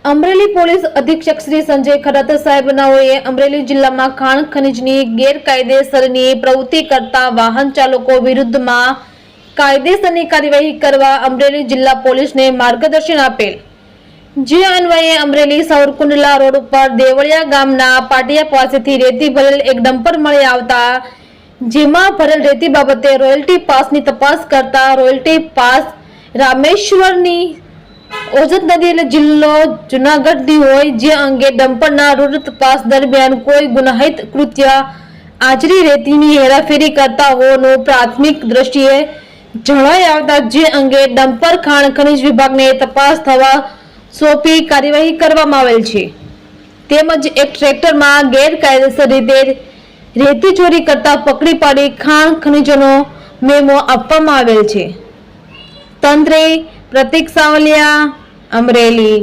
Amreli police અધિક્ષક શ્રી સંજય ખરાત સાહેબનાઓએ અમરેલી જિલ્લામાં ખાણ ખનીજની ગેરકાયદેસરની પ્રવૃત્તિ કરતા વાહન ચાલકો વિરુદ્ધમાં કાયદેસરની કાર્યવાહી કરવા અમરેલી જિલ્લા પોલીસને માર્ગદર્શન આપેલ। જે અન્વયે અમરેલી સાવરકુંડલા રોડ ઉપર દેવળિયા ગામના પાટિયા પાસેથી રેતી ભરેલ એક ડમ્પર મળી આવતા જેમાં ભરેલ રેતી બાબતે રોયલ્ટી પાસની તપાસ કરતા રોયલ્ટી પાસ રામેશ્વરની ઓજત નદી એટલે જિલ્લો જુનાગઢની હોય જે અંગે ડમ્પરના રૂટ તપાસ દરમિયાન કોઈ ગુનાહિત કૃત્ય આચરી રેતીની હેરાફેરી કરતા હોવાનું પ્રાથમિક દ્રષ્ટિએ જણાઈ આવતા જે અંગે ડમ્પર ખાણ ખનીજ વિભાગને તપાસ થવા સોંપી કાર્યવાહી કરવામાં આવેલ છે। તેમજ એક ટ્રેક્ટરમાં ગેરકાયદેસર રીતે રેતી ચોરી કરતા પકડી પાડી ખાણ ખનીજોનો મેમો આપવામાં આવેલ છે। તંત્રે પ્રતિક સાવલિયા, અમરેલી।